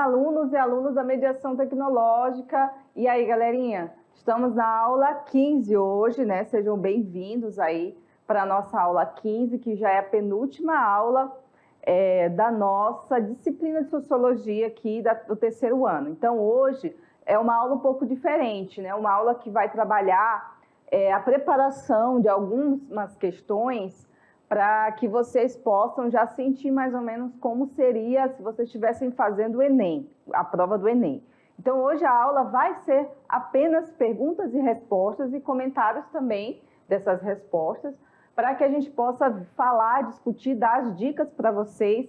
alunos e alunas da mediação tecnológica. E aí, galerinha? Estamos na aula 15 hoje, né? Sejam bem-vindos aí para a nossa aula 15, que já é a penúltima aula da nossa disciplina de Sociologia aqui do terceiro ano. Então, hoje é uma aula um pouco diferente, né? Uma aula que vai trabalhar a preparação de algumas questões para que vocês possam já sentir mais ou menos como seria se vocês estivessem fazendo o Enem, a prova do Enem. Então, hoje a aula vai ser apenas perguntas e respostas e comentários também dessas respostas, para que a gente possa falar, discutir, dar as dicas para vocês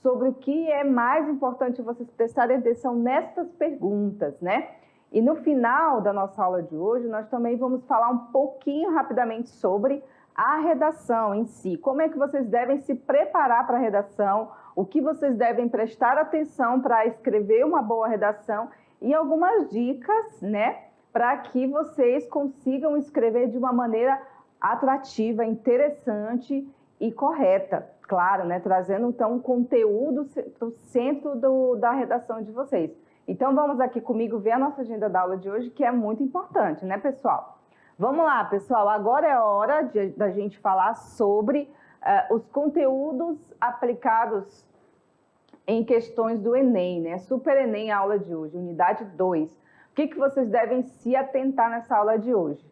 sobre o que é mais importante vocês prestarem atenção nestas perguntas, né? E no final da nossa aula de hoje, nós também vamos falar um pouquinho rapidamente sobre a redação em si, como é que vocês devem se preparar para a redação, o que vocês devem prestar atenção para escrever uma boa redação e algumas dicas, né, para que vocês consigam escrever de uma maneira atrativa, interessante e correta, claro, né, trazendo então um conteúdo para o centro da redação de vocês. Então vamos aqui comigo ver a nossa agenda da aula de hoje, que é muito importante, né, pessoal? Vamos lá, pessoal, agora é hora da gente falar sobre os conteúdos aplicados em questões do Enem, né? Super Enem, a aula de hoje, unidade 2. O que vocês devem se atentar nessa aula de hoje?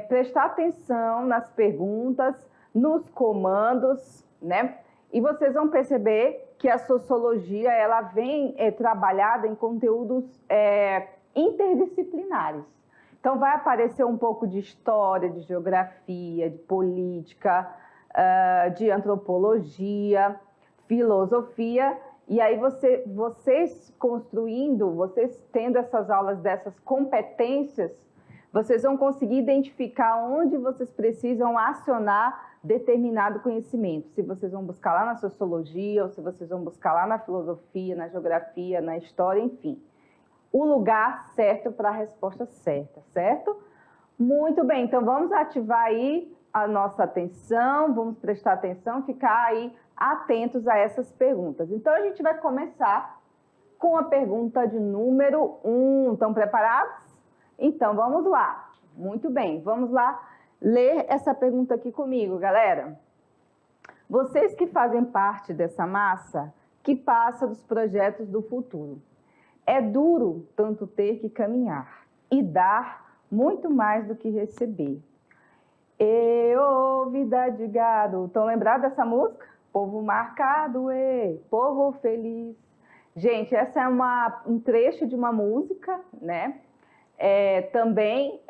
Prestar atenção nas perguntas, nos comandos, né? E vocês vão perceber que a sociologia, ela vem trabalhada em conteúdos interdisciplinares. Então, vai aparecer um pouco de história, de geografia, de política, de antropologia, filosofia, e aí vocês construindo, vocês tendo essas aulas dessas competências, vocês vão conseguir identificar onde vocês precisam acionar determinado conhecimento. Se vocês vão buscar lá na sociologia, ou se vocês vão buscar lá na filosofia, na geografia, na história, enfim. O lugar certo para a resposta certa, certo? Muito bem, então vamos ativar aí a nossa atenção, vamos prestar atenção, ficar aí atentos a essas perguntas. Então a gente vai começar com a pergunta de número 1. Estão preparados? Então vamos lá. Muito bem, vamos lá ler essa pergunta aqui comigo, galera. Vocês que fazem parte dessa massa que passa dos projetos do futuro. É duro tanto ter que caminhar e dar muito mais do que receber. Vida de gado. Estão lembrados dessa música? Povo marcado, povo feliz. Gente, essa é um trecho de uma música, né? Também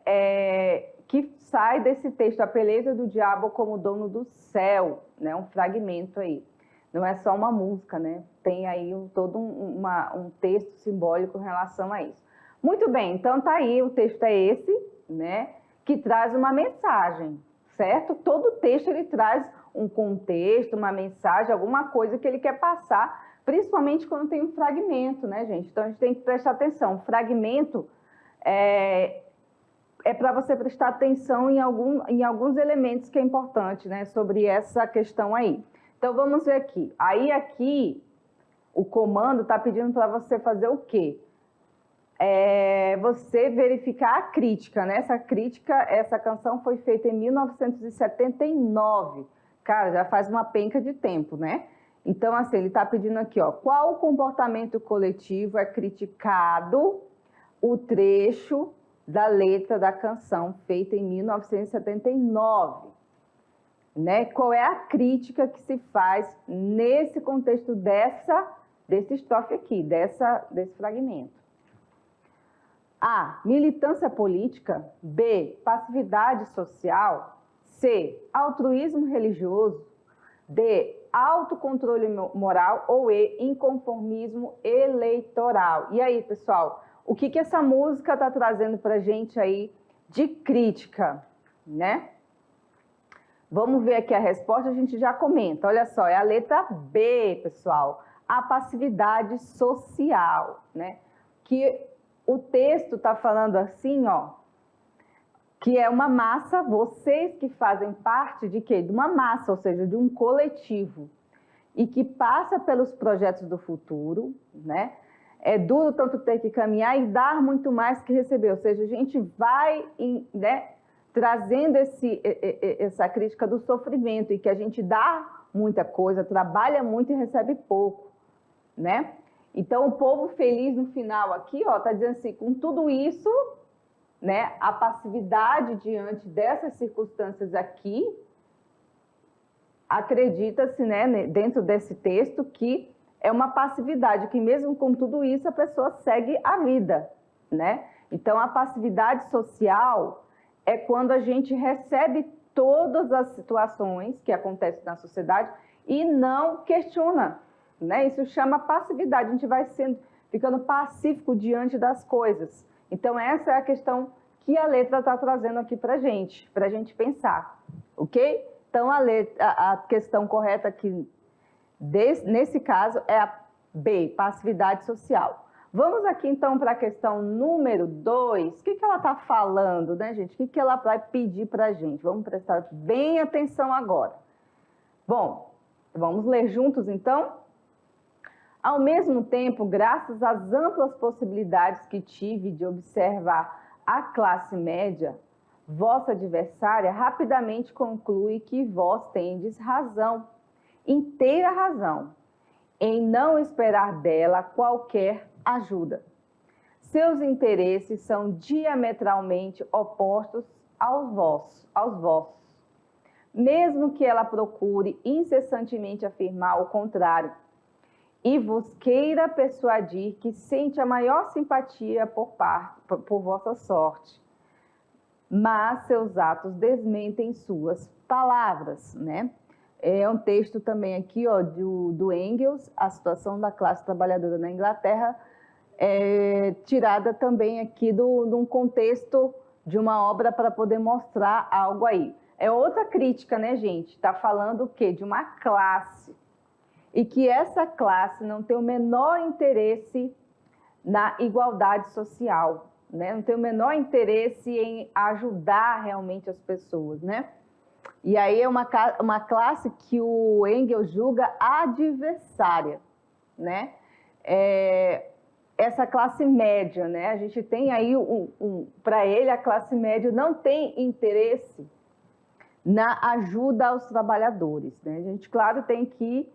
que sai desse texto, A Peleja do Diabo como Dono do Céu, né? Um fragmento aí. Não é só uma música, né? Tem aí todo um texto simbólico em relação a isso. Muito bem, então tá aí, o texto é esse, né? Que traz uma mensagem, certo? Todo texto ele traz um contexto, uma mensagem, alguma coisa que ele quer passar, principalmente quando tem um fragmento, né, gente? Então a gente tem que prestar atenção. O fragmento é para você prestar atenção em alguns elementos que é importante, né? Sobre essa questão aí. Então, vamos ver aqui. Aí, aqui, o comando está pedindo para você fazer o quê? Você verificar a crítica, né? Essa canção foi feita em 1979. Cara, já faz uma penca de tempo, né? Então, assim, ele está pedindo aqui, ó. Qual comportamento coletivo é criticado o trecho da letra da canção feita em 1979? Né? Qual é a crítica que se faz nesse contexto desse estrofe aqui, desse fragmento? A. Militância política. B. Passividade social. C. Altruísmo religioso. D. Autocontrole moral. Ou E. Inconformismo eleitoral. E aí, pessoal, o que essa música está trazendo para a gente aí de crítica, né? Vamos ver aqui a resposta, a gente já comenta. Olha só, é a letra B, pessoal. A passividade social, né? Que o texto está falando assim, ó, que é uma massa, vocês que fazem parte de quê? De uma massa, ou seja, de um coletivo, e que passa pelos projetos do futuro, né? É duro tanto ter que caminhar e dar muito mais que receber. Ou seja, a gente vai, né, trazendo essa crítica do sofrimento e que a gente dá muita coisa, trabalha muito e recebe pouco, né? Então, o povo feliz no final aqui, ó, tá dizendo assim, com tudo isso, né, a passividade diante dessas circunstâncias aqui, acredita-se, né, dentro desse texto, que é uma passividade, que mesmo com tudo isso, a pessoa segue a vida, né? Então, a passividade social é quando a gente recebe todas as situações que acontecem na sociedade e não questiona, né? Isso chama passividade, a gente vai ficando pacífico diante das coisas. Então, essa é a questão que a letra está trazendo aqui para a gente pensar, ok? Então, a questão correta aqui, nesse caso, é a B, passividade social. Vamos aqui, então, para a questão número 2. O que ela está falando, né, gente? O que ela vai pedir para a gente? Vamos prestar bem atenção agora. Bom, vamos ler juntos, então? Ao mesmo tempo, graças às amplas possibilidades que tive de observar a classe média, vossa adversária rapidamente conclui que vós tendes razão, inteira razão, em não esperar dela qualquer ajuda. Seus interesses são diametralmente opostos aos vossos. Mesmo que ela procure incessantemente afirmar o contrário e vos queira persuadir que sente a maior simpatia por vossa sorte, mas seus atos desmentem suas palavras, né? É um texto também aqui, ó, do Engels, a situação da classe trabalhadora na Inglaterra, tirada também aqui de um contexto de uma obra para poder mostrar algo aí. É outra crítica, né, gente? Está falando o quê? De uma classe. E que essa classe não tem o menor interesse na igualdade social, né? Não tem o menor interesse em ajudar realmente as pessoas, né? E aí é uma classe que o Engels julga adversária, né? Essa classe média, né? A gente tem aí, para ele, a classe média não tem interesse na ajuda aos trabalhadores, né? A gente, claro, tem que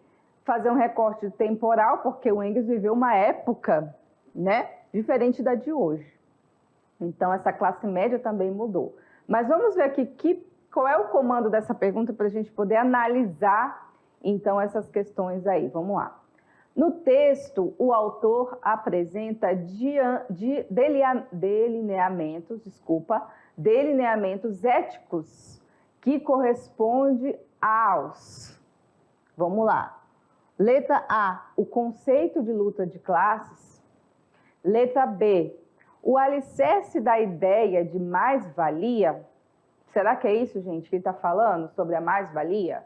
fazer um recorte temporal, porque o Engels viveu uma época, né, diferente da de hoje. Então, essa classe média também mudou. Mas vamos ver aqui qual é o comando dessa pergunta para a gente poder analisar, então, essas questões aí. Vamos lá. No texto, o autor apresenta delineamentos éticos que correspondem aos... Vamos lá. Letra A, o conceito de luta de classes. Letra B, o alicerce da ideia de mais-valia. Será que é isso, gente, que ele está falando sobre a mais-valia?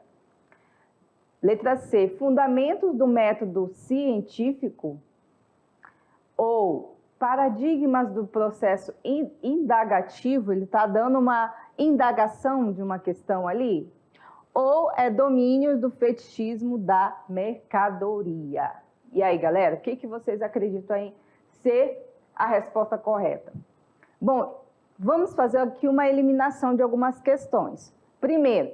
Letra C, fundamentos do método científico. Ou paradigmas do processo indagativo, ele está dando uma indagação de uma questão ali. Ou é domínio do fetichismo da mercadoria. E aí, galera, o que vocês acreditam em ser a resposta correta? Bom, vamos fazer aqui uma eliminação de algumas questões. Primeiro,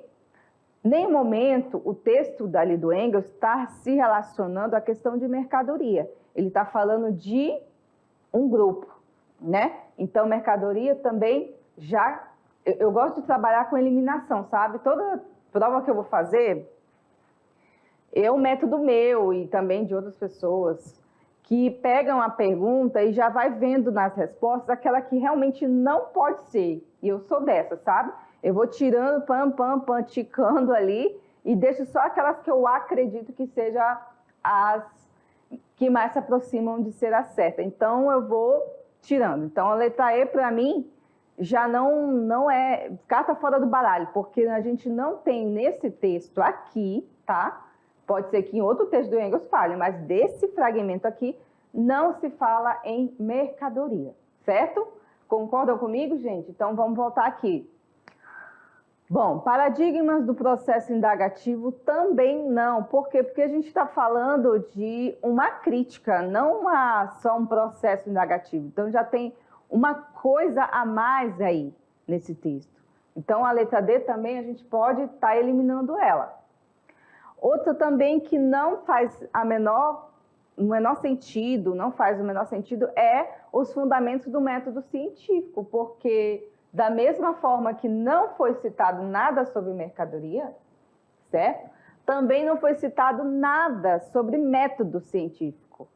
em nenhum momento o texto dali do Engels está se relacionando à questão de mercadoria. Ele está falando de um grupo, né? Então, mercadoria também já... Eu gosto de trabalhar com eliminação, sabe? Toda prova que eu vou fazer é um método meu e também de outras pessoas que pegam a pergunta e já vai vendo nas respostas aquela que realmente não pode ser. E eu sou dessa, sabe? Eu vou tirando, ticando ali e deixo só aquelas que eu acredito que sejam as que mais se aproximam de ser a certa. Então, eu vou tirando. Então, a letra E, para mim, já não é carta fora do baralho, porque a gente não tem nesse texto aqui, tá? Pode ser que em outro texto do Engels fale, mas desse fragmento aqui não se fala em mercadoria, certo? Concordam comigo, gente? Então, vamos voltar aqui. Bom, paradigmas do processo indagativo também não. Por quê? Porque a gente está falando de uma crítica, não só um processo indagativo. Então, já tem uma coisa a mais aí nesse texto. Então, a letra D também a gente pode estar eliminando ela. Outra também que não faz o menor sentido é os fundamentos do método científico, porque da mesma forma que não foi citado nada sobre mercadoria, certo? Também não foi citado nada sobre método científico.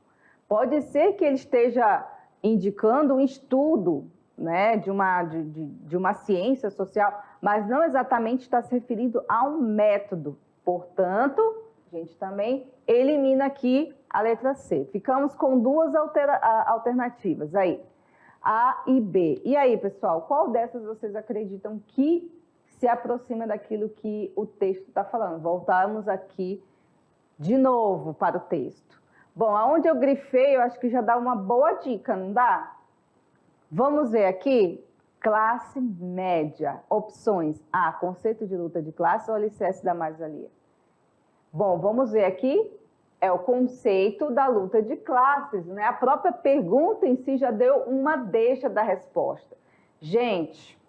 Pode ser que ele esteja indicando um estudo, né, de uma ciência social, mas não exatamente está se referindo a um método. Portanto, a gente também elimina aqui a letra C. Ficamos com duas alternativas aí, A e B. E aí, pessoal, qual dessas vocês acreditam que se aproxima daquilo que o texto está falando? Voltamos aqui de novo para o texto. Bom, aonde eu grifei, eu acho que já dá uma boa dica, não dá? Vamos ver aqui. Classe média. Opções A, conceito de luta de classe ou alicerce da mais-valia? Bom, vamos ver aqui. É o conceito da luta de classes, né? A própria pergunta em si já deu uma deixa da resposta. Gente,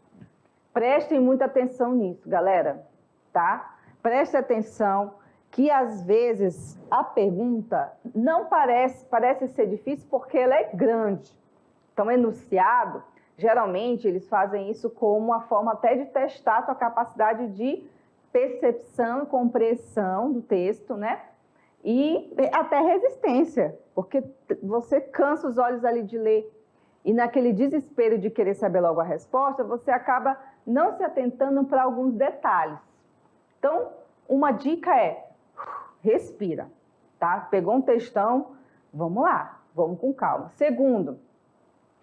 prestem muita atenção nisso, galera, tá? Prestem atenção que às vezes a pergunta não parece ser difícil porque ela é grande. Então, enunciado, geralmente eles fazem isso como uma forma até de testar a tua capacidade de percepção, compreensão do texto, né? E até resistência, porque você cansa os olhos ali de ler e naquele desespero de querer saber logo a resposta, você acaba não se atentando para alguns detalhes. Então, uma dica é, respira, tá? Pegou um textão, vamos lá, vamos com calma. Segundo,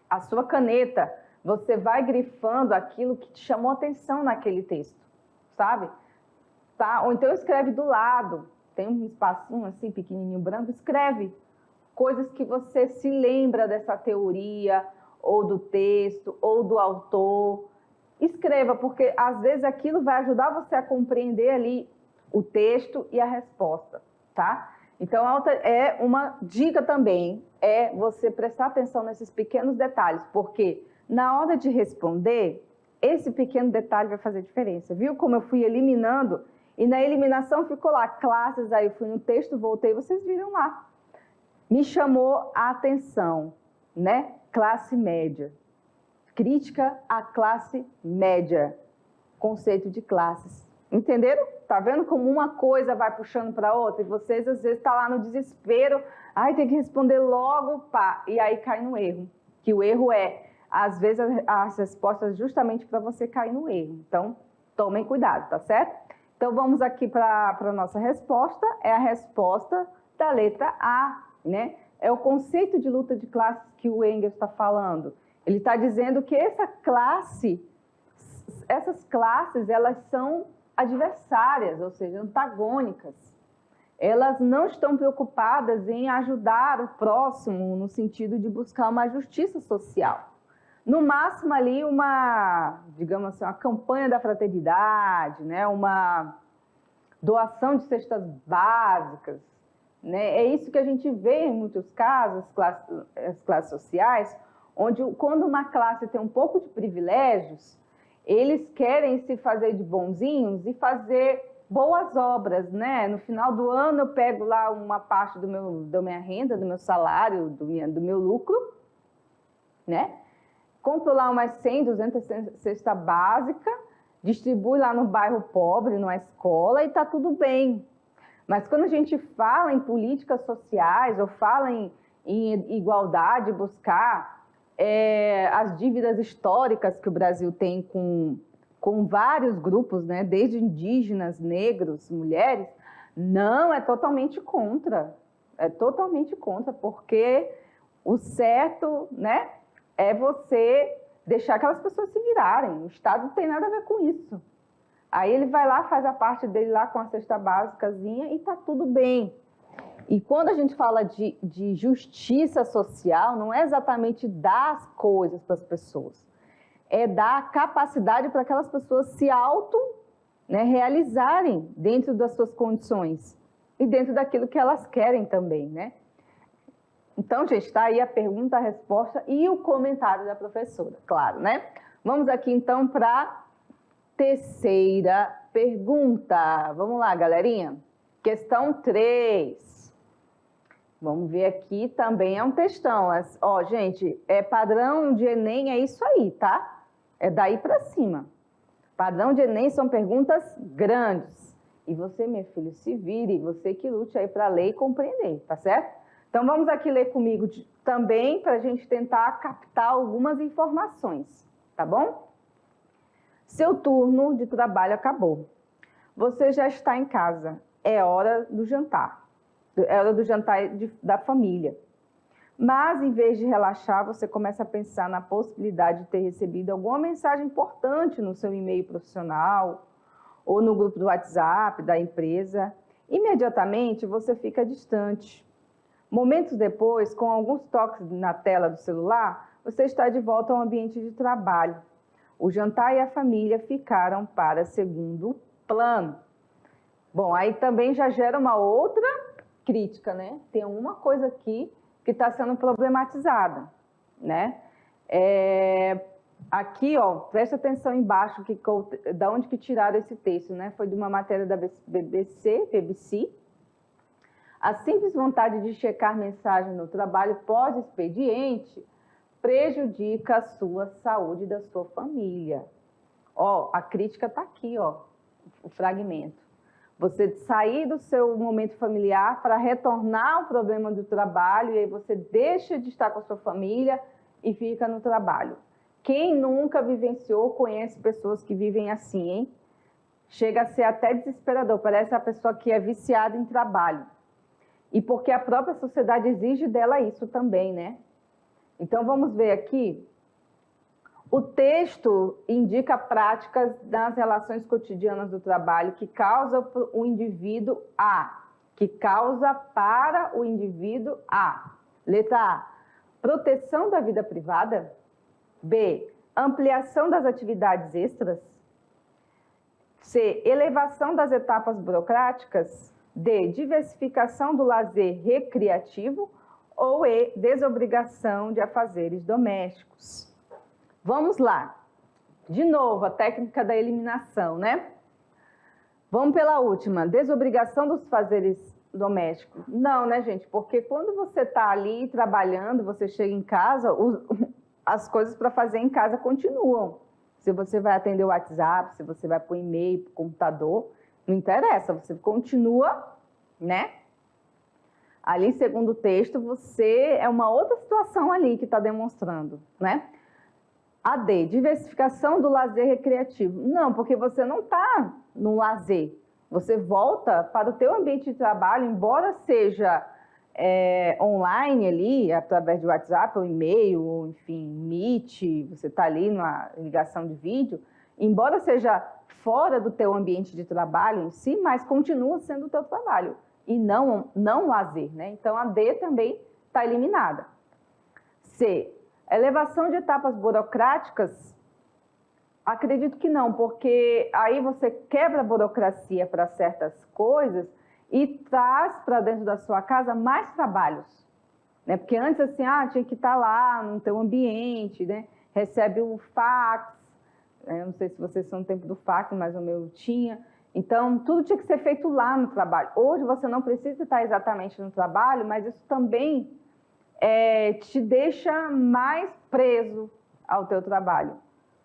a sua caneta, você vai grifando aquilo que te chamou atenção naquele texto, sabe? Tá? Ou então escreve do lado, tem um espacinho assim pequenininho branco, escreve coisas que você se lembra dessa teoria, ou do texto, ou do autor. Escreva, porque às vezes aquilo vai ajudar você a compreender ali o texto e a resposta, tá? Então, é uma dica também, é você prestar atenção nesses pequenos detalhes, porque na hora de responder, esse pequeno detalhe vai fazer diferença. Viu como eu fui eliminando? E na eliminação ficou lá, classes, aí eu fui no texto, voltei, vocês viram lá. Me chamou a atenção, né? Classe média. Crítica à classe média. Conceito de classes. Entenderam? Tá vendo como uma coisa vai puxando para outra? E vocês, às vezes, estão lá no desespero. Ai, tem que responder logo, pá. E aí cai no erro. Que o erro é, às vezes, as respostas justamente para você cair no erro. Então, tomem cuidado, tá certo? Então, vamos aqui para a nossa resposta. É a resposta da letra A, né? É o conceito de luta de classes que o Engels está falando. Ele está dizendo que essas classes, elas são adversárias, ou seja, antagônicas. Elas não estão preocupadas em ajudar o próximo no sentido de buscar uma justiça social. No máximo ali digamos assim, uma campanha da fraternidade, né? Uma doação de cestas básicas, né? É isso que a gente vê em muitos casos, as classes sociais, onde quando uma classe tem um pouco de privilégios, eles querem se fazer de bonzinhos e fazer boas obras, né? No final do ano eu pego lá uma parte da minha renda, do meu salário, do meu lucro, né? Compro lá umas 100, 200 cesta básica, distribui lá no bairro pobre, numa escola e tá tudo bem. Mas quando a gente fala em políticas sociais ou fala em igualdade, buscar as dívidas históricas que o Brasil tem com vários grupos, né, desde indígenas, negros, mulheres, não, é totalmente contra. É totalmente contra, porque o certo, né, é você deixar aquelas pessoas se virarem. O Estado não tem nada a ver com isso. Aí ele vai lá, faz a parte dele lá com a cesta básicazinha e tá tudo bem. E quando a gente fala de justiça social, não é exatamente dar as coisas para as pessoas. É dar capacidade para aquelas pessoas se né, realizarem dentro das suas condições e dentro daquilo que elas querem também, né? Então, gente, está aí a pergunta, a resposta e o comentário da professora, claro, né? Vamos aqui, então, para a terceira pergunta. Vamos lá, galerinha. Questão 3. Vamos ver aqui, também é um textão. Ó, gente, padrão de Enem é isso aí, tá? É daí para cima. Padrão de Enem são perguntas grandes. E você, meu filho, se vire, você que lute aí para ler e compreender, tá certo? Então, vamos aqui ler comigo também para a gente tentar captar algumas informações, tá bom? Seu turno de trabalho acabou. Você já está em casa. É hora do jantar. É hora do jantar da família. Mas, em vez de relaxar, você começa a pensar na possibilidade de ter recebido alguma mensagem importante no seu e-mail profissional ou no grupo do WhatsApp da empresa. Imediatamente, você fica distante. Momentos depois, com alguns toques na tela do celular, você está de volta ao ambiente de trabalho. O jantar e a família ficaram para segundo plano. Bom, aí também já gera uma outra crítica, né? Tem uma coisa aqui que está sendo problematizada, né? Aqui, ó, presta atenção embaixo, da onde que tiraram esse texto, né? Foi de uma matéria da BBC. A simples vontade de checar mensagem no trabalho pós-expediente prejudica a sua saúde e da sua família. Ó, a crítica está aqui, ó, o fragmento. Você sair do seu momento familiar para retornar ao problema do trabalho e aí você deixa de estar com a sua família e fica no trabalho. Quem nunca vivenciou, conhece pessoas que vivem assim, hein? Chega a ser até desesperador, parece a pessoa que é viciada em trabalho. E porque a própria sociedade exige dela isso também, né? Então, vamos ver aqui. O texto indica práticas nas relações cotidianas do trabalho que causa para o indivíduo A. Letra A, proteção da vida privada. B, ampliação das atividades extras. C, elevação das etapas burocráticas. D, diversificação do lazer recreativo. Ou E, desobrigação de afazeres domésticos. Vamos lá. De novo, a técnica da eliminação, né? Vamos pela última. Desobrigação dos afazeres domésticos. Não, né, gente? Porque quando você está ali trabalhando, você chega em casa, as coisas para fazer em casa continuam. Se você vai atender o WhatsApp, se você vai para o e-mail, para o computador, não interessa, você continua, né? Ali, segundo o texto, é uma outra situação ali que está demonstrando, né? A D, diversificação do lazer recreativo. Não, porque você não está no lazer. Você volta para o teu ambiente de trabalho, embora seja online ali, através de WhatsApp, ou e-mail, ou enfim, Meet, você está ali numa ligação de vídeo, embora seja fora do teu ambiente de trabalho em si, mas continua sendo o teu trabalho. E não lazer, né? Então, a D também está eliminada. C, elevação de etapas burocráticas, acredito que não, porque aí você quebra a burocracia para certas coisas e traz para dentro da sua casa mais trabalhos, né? Porque antes, assim, tinha que estar lá no teu ambiente, né? Recebe o fax, não sei se vocês são no tempo do fax, mas o meu tinha. Então, tudo tinha que ser feito lá no trabalho. Hoje você não precisa estar exatamente no trabalho, mas isso também te deixa mais preso ao teu trabalho,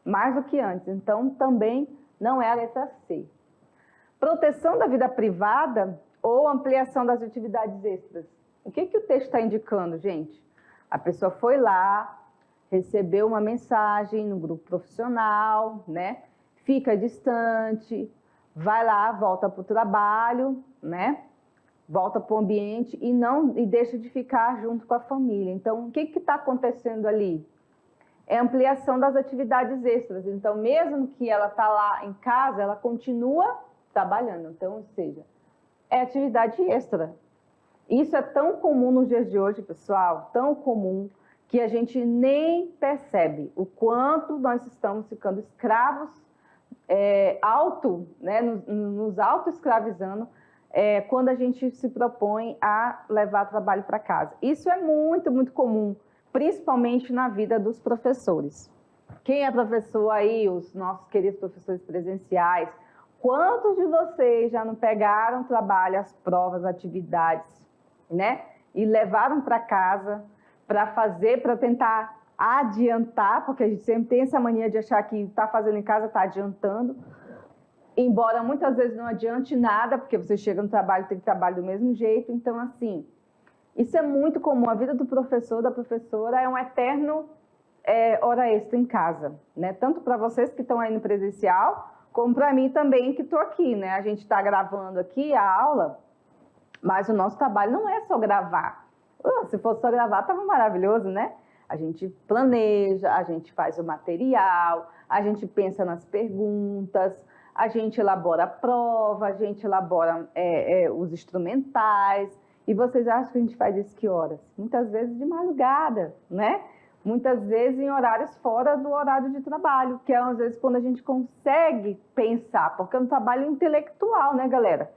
mais do que antes. Então, também não é a letra C. Proteção da vida privada ou ampliação das atividades extras. O que o texto está indicando, gente? A pessoa foi lá, recebeu uma mensagem no grupo profissional, né? Fica distante, vai lá, volta para o trabalho, né? Volta para o ambiente e deixa de ficar junto com a família. Então, o que está acontecendo ali? É ampliação das atividades extras. Então, mesmo que ela está lá em casa, ela continua trabalhando. Então, ou seja, é atividade extra. Isso é tão comum nos dias de hoje, pessoal, tão comum, que a gente nem percebe o quanto nós estamos ficando escravos né, nos auto-escravizando quando a gente se propõe a levar trabalho para casa. Isso é muito, muito comum, principalmente na vida dos professores. Quem é professor aí, os nossos queridos professores presenciais, quantos de vocês já não pegaram trabalho, as provas, atividades, né? E levaram para casa para fazer, para tentar adiantar, porque a gente sempre tem essa mania de achar que está fazendo em casa, está adiantando, embora muitas vezes não adiante nada, porque você chega no trabalho, tem trabalho do mesmo jeito. Então, assim, isso é muito comum. A vida do professor, da professora, é um eterno hora extra em casa, né? Tanto para vocês que estão aí no presencial, como para mim também que estou aqui, né? A gente está gravando aqui a aula, mas o nosso trabalho não é só gravar. Se fosse só gravar, estava maravilhoso, né? A gente planeja, a gente faz o material, a gente pensa nas perguntas, a gente elabora a prova, a gente elabora os instrumentais. E vocês acham que a gente faz isso que horas? Muitas vezes de madrugada, né? Muitas vezes em horários fora do horário de trabalho, que é às vezes quando a gente consegue pensar, porque é um trabalho intelectual, né, galera?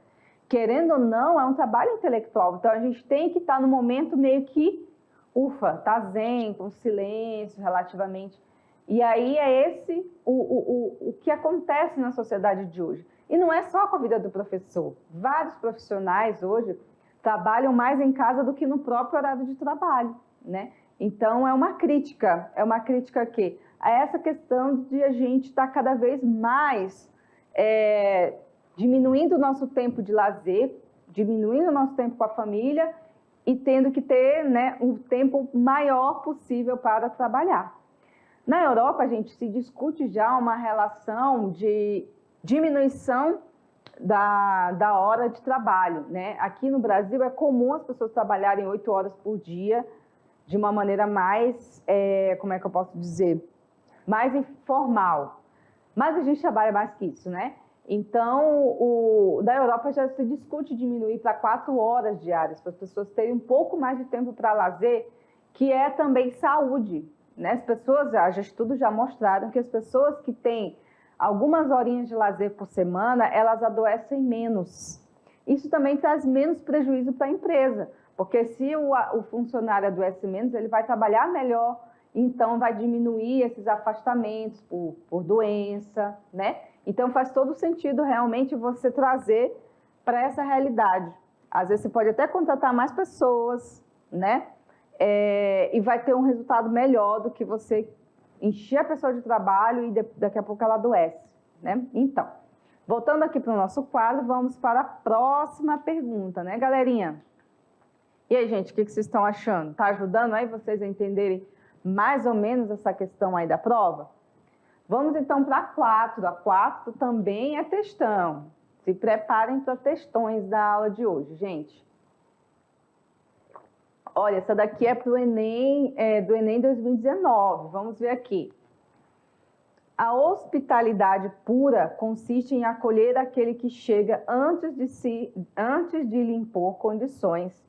Querendo ou não, é um trabalho intelectual. Então a gente tem que estar no momento meio que, ufa, tá zen, com silêncio relativamente. E aí é esse o que acontece na sociedade de hoje. E não é só com a vida do professor. Vários profissionais hoje trabalham mais em casa do que no próprio horário de trabalho, né? Então, é uma crítica que a essa questão de a gente estar cada vez mais diminuindo o nosso tempo de lazer, diminuindo o nosso tempo com a família e tendo que ter, né, um tempo maior possível para trabalhar. Na Europa, a gente se discute já uma relação de diminuição da hora de trabalho, né? Aqui no Brasil é comum as pessoas trabalharem 8 horas por dia, de uma maneira mais, como é que eu posso dizer, mais informal. Mas a gente trabalha mais que isso, né? Então, da Europa já se discute diminuir para 4 horas diárias, para as pessoas terem um pouco mais de tempo para lazer, que é também saúde, né? As pessoas, estudos já mostraram que as pessoas que têm algumas horinhas de lazer por semana, elas adoecem menos. Isso também traz menos prejuízo para a empresa, porque se o funcionário adoece menos, ele vai trabalhar melhor, então vai diminuir esses afastamentos por doença, né? Então faz todo sentido realmente você trazer para essa realidade. Às vezes você pode até contratar mais pessoas, né? E vai ter um resultado melhor do que você encher a pessoa de trabalho e daqui a pouco ela adoece, né? Então, voltando aqui para o nosso quadro, vamos para a próxima pergunta, né, galerinha? E aí, gente, o que vocês estão achando? Tá ajudando aí vocês a entenderem mais ou menos essa questão aí da prova? Vamos então para a 4. A 4 também é textão. Se preparem para textões da aula de hoje, gente. Olha, essa daqui é para o Enem, do Enem 2019. Vamos ver aqui. A hospitalidade pura consiste em acolher aquele que chega antes de lhe impor condições,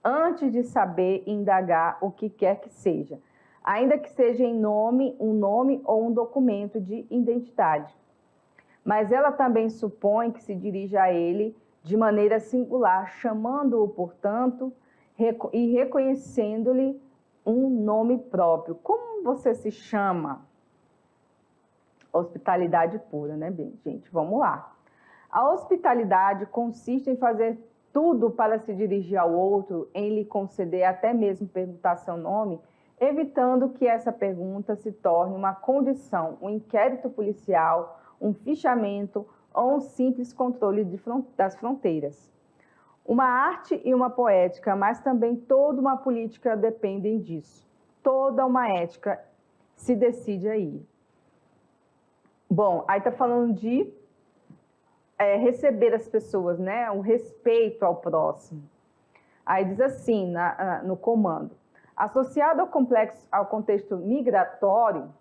antes de saber indagar o que quer que seja, ainda que seja um nome ou um documento de identidade. Mas ela também supõe que se dirija a ele de maneira singular, chamando-o, portanto, e reconhecendo-lhe um nome próprio. Como você se chama? Hospitalidade pura, né, gente? Vamos lá. A hospitalidade consiste em fazer tudo para se dirigir ao outro, em lhe conceder até mesmo perguntar seu nome, evitando que essa pergunta se torne uma condição, um inquérito policial, um fichamento ou um simples controle das fronteiras. Uma arte e uma poética, mas também toda uma política dependem disso. Toda uma ética se decide aí. Bom, aí está falando de receber as pessoas, né? O respeito ao próximo. Aí diz assim, no comando. Associado ao contexto migratório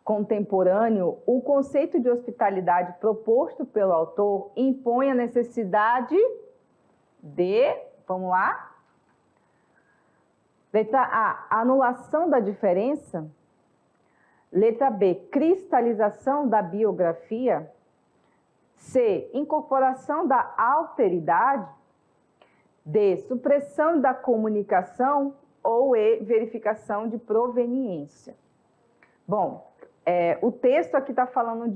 contemporâneo, o conceito de hospitalidade proposto pelo autor impõe a necessidade de, vamos lá, letra A, anulação da diferença, Letra B, cristalização da biografia. C, incorporação da alteridade. D, supressão da comunicação. Ou E, verificação de proveniência. Bom, o texto aqui está falando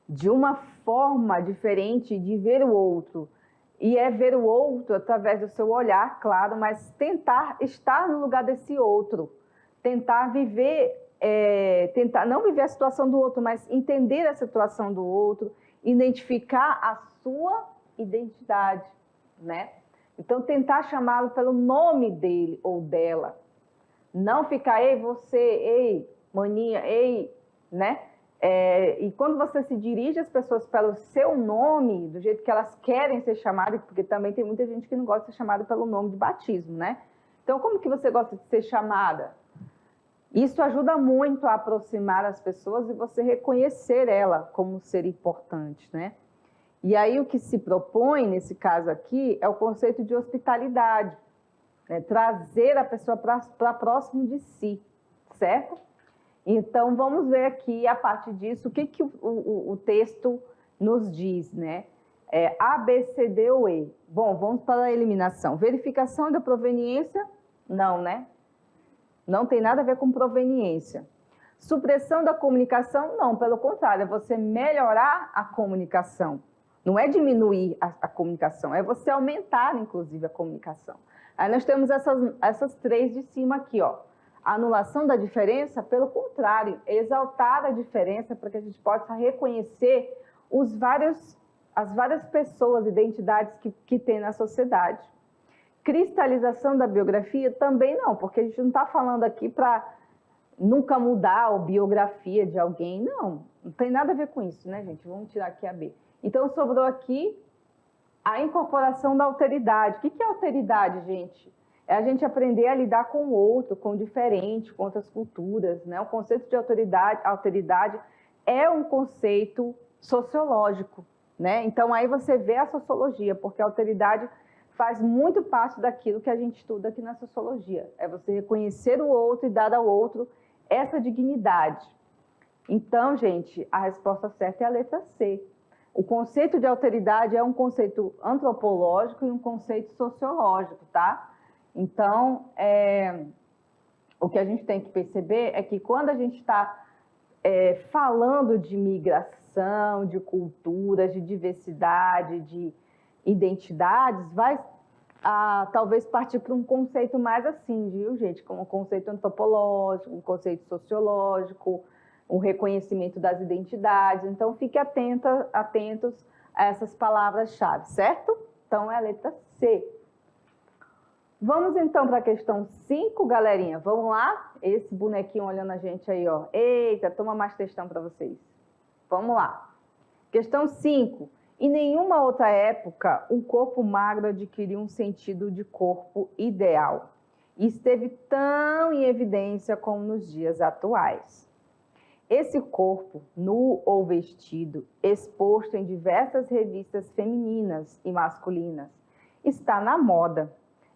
de uma forma diferente de ver o outro. E é ver o outro através do seu olhar, claro, mas tentar estar no lugar desse outro. Tentar viver, tentar não viver a situação do outro, mas entender a situação do outro, identificar a sua identidade, né? Então, tentar chamá-lo pelo nome dele ou dela. Não ficar, ei, você, ei, maninha, ei, né? E quando você se dirige às pessoas pelo seu nome, do jeito que elas querem ser chamadas, porque também tem muita gente que não gosta de ser chamada pelo nome de batismo, né? Então, como que você gosta de ser chamada? Isso ajuda muito a aproximar as pessoas e você reconhecer ela como um ser importante, né? E aí o que se propõe, nesse caso aqui, é o conceito de hospitalidade, né? Trazer a pessoa para próximo de si, certo? Então, vamos ver aqui, a partir disso, o que o texto nos diz, né? A, B, C, D ou E. Bom, vamos para a eliminação. Verificação da proveniência? Não, né? Não tem nada a ver com proveniência. Supressão da comunicação? Não, pelo contrário, é você melhorar a comunicação. Não é diminuir a comunicação, é você aumentar, inclusive, a comunicação. Aí nós temos essas três de cima aqui, ó. Anulação da diferença, pelo contrário, exaltar a diferença para que a gente possa reconhecer as várias pessoas, identidades que tem na sociedade. Cristalização da biografia também não, porque a gente não está falando aqui para nunca mudar a biografia de alguém, não. Não tem nada a ver com isso, né, gente? Vamos tirar aqui a B. Então, sobrou aqui a incorporação da alteridade. O que é alteridade, gente? É a gente aprender a lidar com o outro, com o diferente, com outras culturas, né? O conceito de alteridade é um conceito sociológico, né? Então, aí você vê a sociologia, porque a alteridade faz muito parte daquilo que a gente estuda aqui na sociologia. É você reconhecer o outro e dar ao outro essa dignidade. Então, gente, a resposta certa é a letra C. O conceito de alteridade é um conceito antropológico e um conceito sociológico, tá? Então, o que a gente tem que perceber é que quando a gente está falando de migração, de culturas, de diversidade, de identidades, vai talvez partir para um conceito mais assim, viu, gente? Como um conceito antropológico, um conceito sociológico, um reconhecimento das identidades. Então, fique atentos a essas palavras-chave, certo? Então, é a letra C. Vamos, então, para a questão 5, galerinha. Vamos lá? Esse bonequinho olhando a gente aí, ó. Eita, toma mais textão para vocês. Vamos lá. Questão 5. Em nenhuma outra época, um corpo magro adquiriu um sentido de corpo ideal e esteve tão em evidência como nos dias atuais. Esse corpo, nu ou vestido, exposto em diversas revistas femininas e masculinas, está na moda.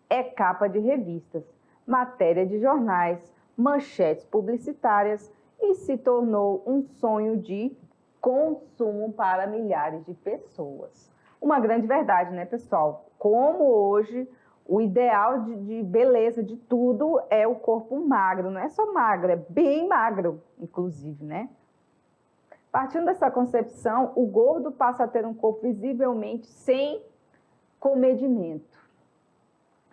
É capa de revistas, matéria de jornais, manchetes publicitárias e se tornou um sonho de consumo para milhares de pessoas. Uma grande verdade, né, pessoal? Como hoje o ideal de beleza de tudo é o corpo magro, não é só magro, é bem magro, inclusive, né? Partindo dessa concepção, o gordo passa a ter um corpo visivelmente sem comedimento,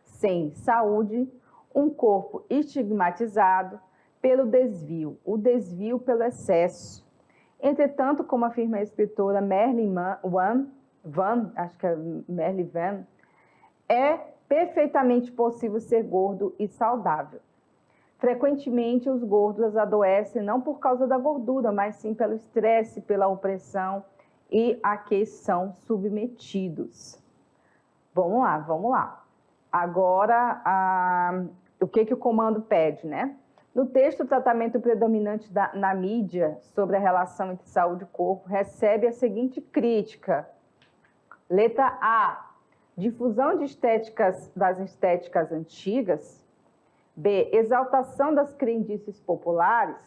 sem saúde, um corpo estigmatizado pelo desvio, o desvio pelo excesso. Entretanto, como afirma a escritora Merle Van, acho que é Merle Van, é perfeitamente possível ser gordo e saudável. Frequentemente, os gordos adoecem não por causa da gordura, mas sim pelo estresse, pela opressão e a que são submetidos. Vamos lá, vamos lá. Agora, o que o comando pede, né? No texto, o tratamento predominante na mídia sobre a relação entre saúde e corpo recebe a seguinte crítica. Letra A. Difusão de das estéticas antigas. B, exaltação das crendices populares,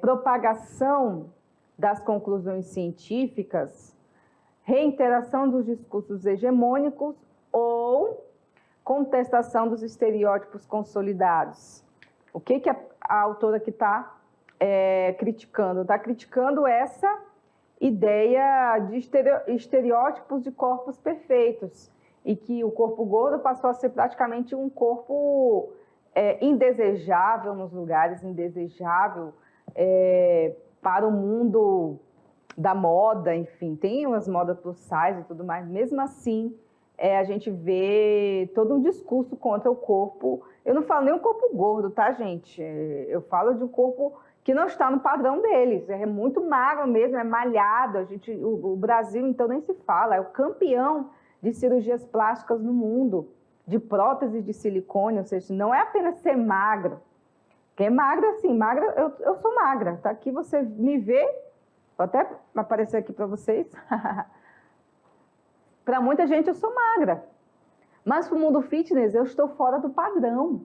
propagação das conclusões científicas, reiteração dos discursos hegemônicos ou contestação dos estereótipos consolidados. O que a autora que está criticando? Está criticando essa ideia de estereótipos de corpos perfeitos e que o corpo gordo passou a ser praticamente um corpo indesejável nos lugares, indesejável para o mundo da moda, enfim, tem umas modas plus size e tudo mais, mesmo assim a gente vê todo um discurso contra o corpo. Eu não falo nem um corpo gordo, tá, gente? Eu falo de um corpo que não está no padrão deles, é muito magro mesmo, é malhado. O Brasil, então, nem se fala, é o campeão de cirurgias plásticas no mundo, de próteses de silicone, ou seja, não é apenas ser magro. Quem é magra, assim, magra, eu sou magra, tá? Aqui você me vê, vou até aparecer aqui para vocês. Para muita gente eu sou magra, mas para o mundo fitness eu estou fora do padrão.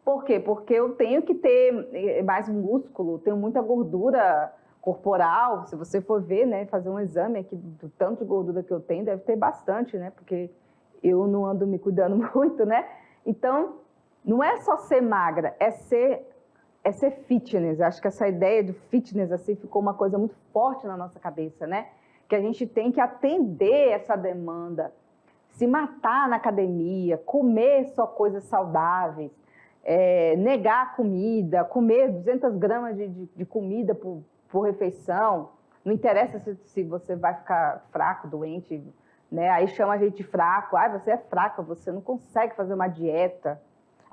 Por quê? Porque eu tenho que ter mais músculo, tenho muita gordura corporal. Se você for ver, né, fazer um exame aqui do tanto de gordura que eu tenho, deve ter bastante, né? Porque eu não ando me cuidando muito, né? Então, não é só ser magra, é ser fitness. Eu acho que essa ideia de fitness assim ficou uma coisa muito forte na nossa cabeça, né? Que a gente tem que atender essa demanda, se matar na academia, comer só coisas saudáveis, negar a comida, comer 200 gramas de comida por refeição. Não interessa se você vai ficar fraco, doente, né? Aí chama a gente de fraco. Você é fraca, você não consegue fazer uma dieta.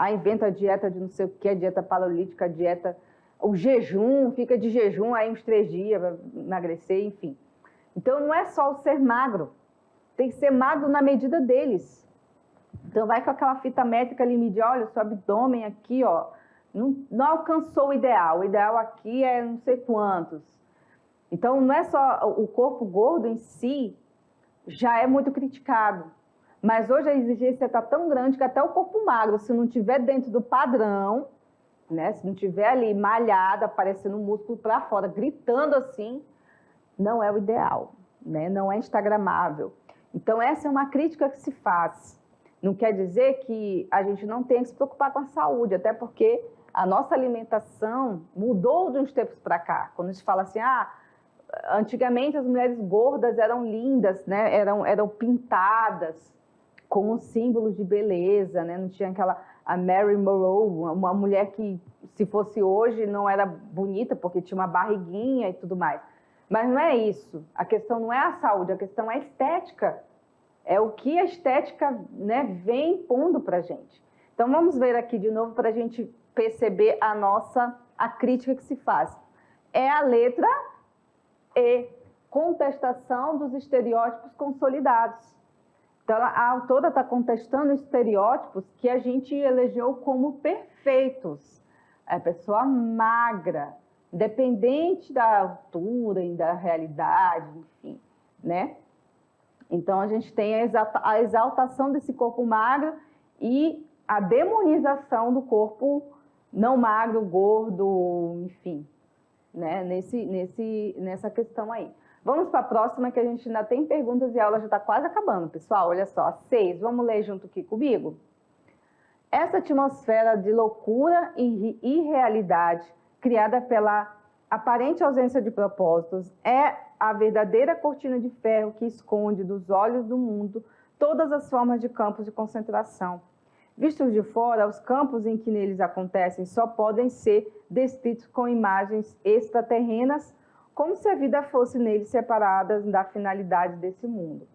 Inventa a dieta de não sei o que, a dieta paleolítica, o jejum, fica de jejum aí uns 3 dias para emagrecer, enfim. Então, não é só o ser magro, tem que ser magro na medida deles. Então, vai com aquela fita métrica ali, medir, olha, seu abdômen aqui, ó, não alcançou o ideal aqui é não sei quantos. Então, não é só o corpo gordo em si, já é muito criticado. Mas hoje a exigência está tão grande que até o corpo magro, se não estiver dentro do padrão, né, se não estiver ali malhado, aparecendo músculo para fora, gritando assim, não é o ideal, né? Não é instagramável. Então, essa é uma crítica que se faz. Não quer dizer que a gente não tenha que se preocupar com a saúde, até porque a nossa alimentação mudou de uns tempos para cá. Quando a gente fala assim, antigamente as mulheres gordas eram lindas, né? Eram pintadas como símbolos de beleza, né? Não tinha a Mary Monroe, uma mulher que, se fosse hoje, não era bonita porque tinha uma barriguinha e tudo mais. Mas não é isso. A questão não é a saúde, a questão é a estética. É o que a estética, né, vem impondo para a gente. Então, vamos ver aqui de novo para a gente perceber a crítica que se faz. É a letra E, contestação dos estereótipos consolidados. Então, a autora está contestando estereótipos que a gente elegeu como perfeitos. A pessoa magra, independente da altura e da realidade, enfim, né? Então, a gente tem a exaltação desse corpo magro e a demonização do corpo não magro, gordo, enfim, né? Nessa questão aí. Vamos para a próxima, que a gente ainda tem perguntas e a aula já está quase acabando, pessoal. Olha só, 6. Vamos ler junto aqui comigo? Essa atmosfera de loucura e irrealidade criada pela aparente ausência de propósitos é a verdadeira cortina de ferro que esconde dos olhos do mundo todas as formas de campos de concentração. Vistos de fora, os campos em que neles acontecem só podem ser descritos com imagens extraterrenas, como se a vida fosse neles separada da finalidade desse mundo.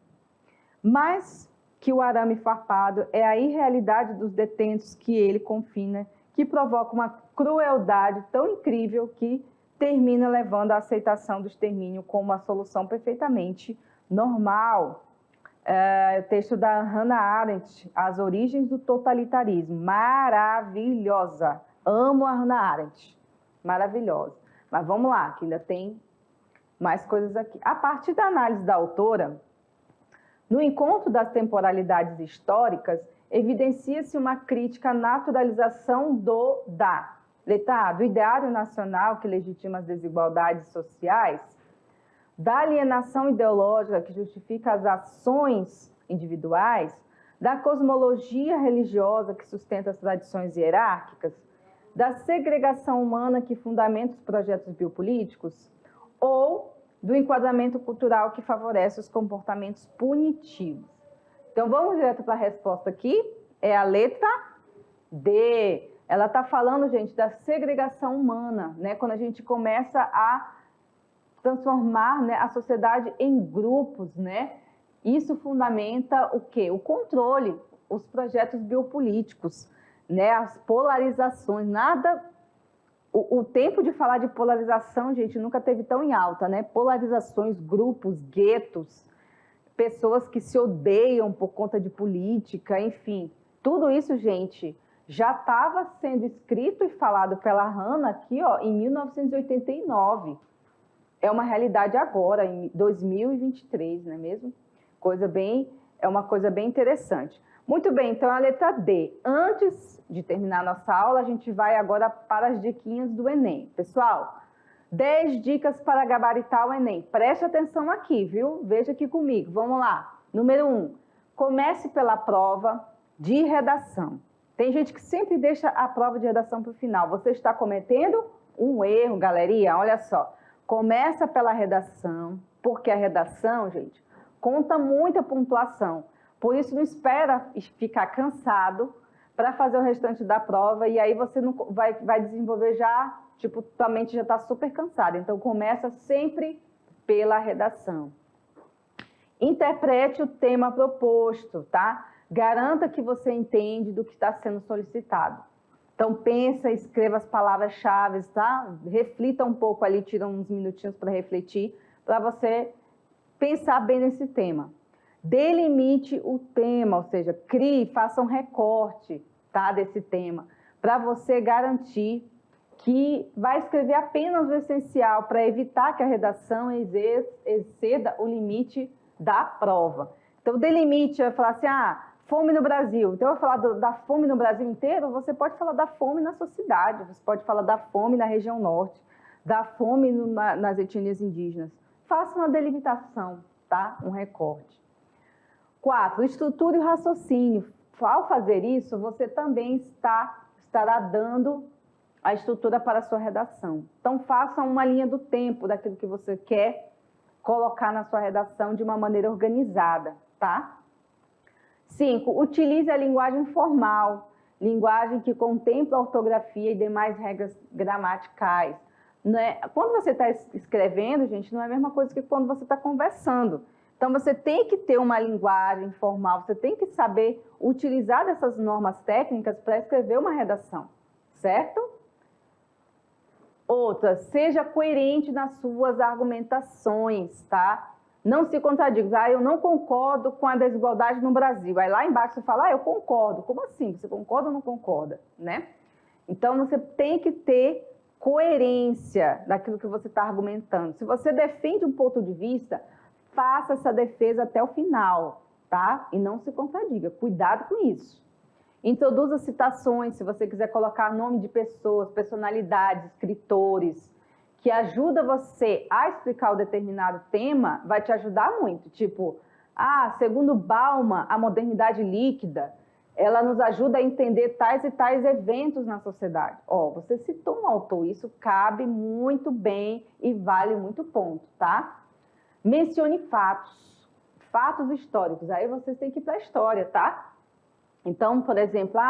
Mas que o arame farpado é a irrealidade dos detentos que ele confina, que provoca uma crueldade tão incrível que termina levando à aceitação do extermínio como uma solução perfeitamente normal. O texto da Hannah Arendt, As Origens do Totalitarismo, maravilhosa. Amo a Hannah Arendt, maravilhosa. Mas vamos lá, que ainda tem mais coisas aqui. A partir da análise da autora, no encontro das temporalidades históricas, evidencia-se uma crítica à naturalização da. Letra A, do ideário nacional que legitima as desigualdades sociais, da alienação ideológica que justifica as ações individuais, da cosmologia religiosa que sustenta as tradições hierárquicas, da segregação humana que fundamenta os projetos biopolíticos, ou do enquadramento cultural que favorece os comportamentos punitivos. Então, vamos direto para a resposta aqui, é a letra D. Ela está falando, gente, da segregação humana, né? Quando a gente começa a transformar, né, a sociedade em grupos, né? Isso fundamenta o quê? O controle, os projetos biopolíticos, né? As polarizações, nada... O tempo de falar de polarização, gente, nunca teve tão em alta, né? Polarizações, grupos, guetos, pessoas que se odeiam por conta de política, enfim. Tudo isso, gente, já estava sendo escrito e falado pela Hannah aqui, ó, em 1989. É uma realidade agora, em 2023, não é mesmo? É uma coisa bem interessante. Muito bem, então a letra D. Antes de terminar a nossa aula, a gente vai agora para as diquinhas do Enem. Pessoal, 10 dicas para gabaritar o Enem. Preste atenção aqui, viu? Veja aqui comigo. Vamos lá. Número 1. Comece pela prova de redação. Tem gente que sempre deixa a prova de redação para o final. Você está cometendo um erro, galerinha. Olha só. Começa pela redação, porque a redação, gente, conta muita pontuação. Por isso, não espera ficar cansado para fazer o restante da prova e aí você não vai desenvolver já, tipo, tua mente já está super cansada. Então, começa sempre pela redação. Interprete o tema proposto, tá? Garanta que você entende do que está sendo solicitado. Então, pensa, escreva as palavras-chave, tá? Reflita um pouco ali, tira uns minutinhos para refletir, para você pensar bem nesse tema. Delimite o tema, ou seja, crie, faça um recorte, tá, desse tema, para você garantir que vai escrever apenas o essencial, para evitar que a redação exceda o limite da prova. Então, delimite, vai falar assim, fome no Brasil. Então, eu vou falar da fome no Brasil inteiro, você pode falar da fome na sua cidade, você pode falar da fome na região norte, da fome nas etnias indígenas. Faça uma delimitação, tá? Um recorte. 4. Estruture o raciocínio. Ao fazer isso, você também estará dando a estrutura para a sua redação. Então, faça uma linha do tempo daquilo que você quer colocar na sua redação de uma maneira organizada, tá? 5. Utilize a linguagem formal, linguagem que contempla a ortografia e demais regras gramaticais. Né? Quando você está escrevendo, gente, não é a mesma coisa que quando você está conversando. Então, você tem que ter uma linguagem formal, você tem que saber utilizar dessas normas técnicas para escrever uma redação, certo? Outra, seja coerente nas suas argumentações, tá? Não se contradiga. Eu não concordo com a desigualdade no Brasil. Aí lá embaixo você fala, eu concordo. Como assim? Você concorda ou não concorda, né? Então, você tem que ter coerência daquilo que você está argumentando. Se você defende um ponto de vista, faça essa defesa até o final, tá? E não se contradiga. Cuidado com isso. Introduza citações, se você quiser colocar nome de pessoas, personalidades, escritores, que ajuda você a explicar o determinado tema, vai te ajudar muito. Tipo, segundo Bauman, a modernidade líquida, ela nos ajuda a entender tais e tais eventos na sociedade. Você citou um autor, isso cabe muito bem e vale muito ponto, tá? Mencione fatos históricos. Aí vocês têm que ir para a história, tá? Então, por exemplo,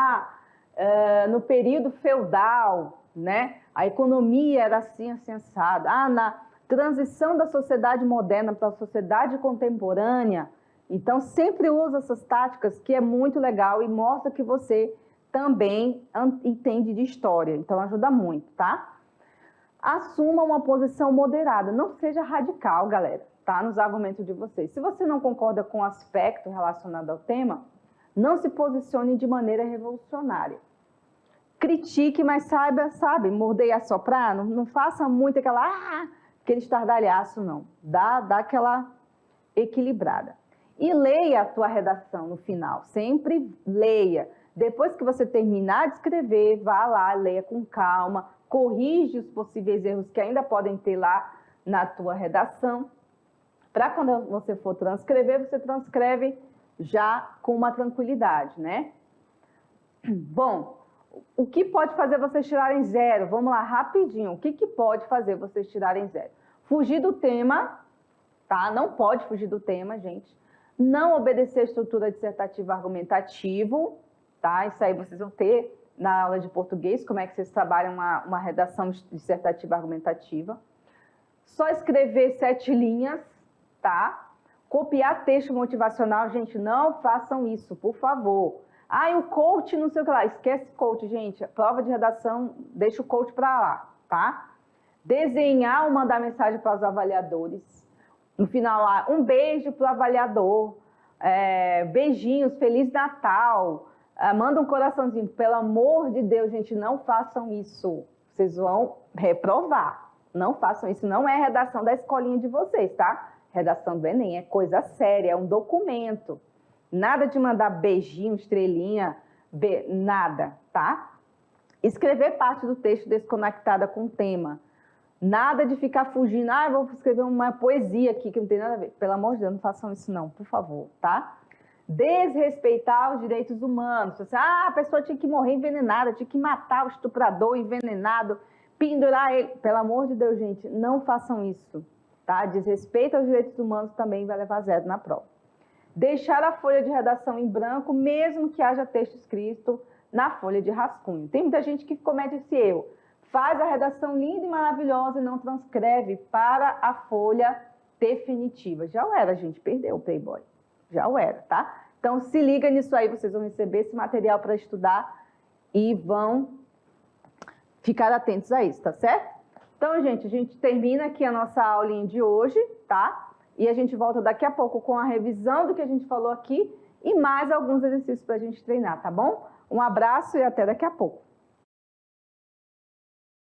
no período feudal, né, a economia era assim, assim, assada. Na transição da sociedade moderna para a sociedade contemporânea. Então, sempre usa essas táticas, que é muito legal e mostra que você também entende de história. Então, ajuda muito, tá? Assuma uma posição moderada. Não seja radical, galera, tá? Nos argumentos de vocês. Se você não concorda com o aspecto relacionado ao tema, não se posicione de maneira revolucionária. Critique, mas sabe, morder e assoprar. Não faça muito aquele estardalhaço, não. Dá aquela equilibrada. E leia a tua redação no final, sempre leia. Depois que você terminar de escrever, vá lá, leia com calma, corrige os possíveis erros que ainda podem ter lá na tua redação, para quando você for transcrever, você transcreve já com uma tranquilidade, né? Bom, o que pode fazer vocês tirarem 0? Vamos lá, rapidinho. O que pode fazer vocês tirarem 0? Fugir do tema, tá? Não pode fugir do tema, gente. Não obedecer a estrutura dissertativa argumentativo, tá? Isso aí vocês vão ter na aula de português, como é que vocês trabalham uma redação dissertativa argumentativa. Só escrever 7 linhas, tá? Copiar texto motivacional, gente, não façam isso, por favor. Ah, e o coach, não sei o que lá, esquece coach, gente. Prova de redação, deixa o coach para lá, tá? Desenhar ou mandar mensagem para os avaliadores. No final lá, um beijo para o avaliador, beijinhos, Feliz Natal, manda um coraçãozinho. Pelo amor de Deus, gente, não façam isso. Vocês vão reprovar. Não façam isso, não é redação da escolinha de vocês, tá? Redação do Enem é coisa séria, é um documento. Nada de mandar beijinho, estrelinha, nada, tá? Escrever parte do texto desconectada com o tema. Nada de ficar fugindo, eu vou escrever uma poesia aqui que não tem nada a ver. Pelo amor de Deus, não façam isso não, por favor, tá? Desrespeitar os direitos humanos. Você, a pessoa tinha que morrer envenenada, tinha que matar o estuprador envenenado, pendurar ele. Pelo amor de Deus, gente, não façam isso, tá? Desrespeito aos direitos humanos também vai levar 0 na prova. Deixar a folha de redação em branco, mesmo que haja texto escrito na folha de rascunho. Tem muita gente que comete esse erro. Faz a redação linda e maravilhosa e não transcreve para a folha definitiva. Já o era, gente, perdeu o Playboy. Já o era, tá? Então, se liga nisso aí, vocês vão receber esse material para estudar e vão ficar atentos a isso, tá certo? Então, gente, a gente termina aqui a nossa aulinha de hoje, tá? E a gente volta daqui a pouco com a revisão do que a gente falou aqui e mais alguns exercícios para a gente treinar, tá bom? Um abraço e até daqui a pouco.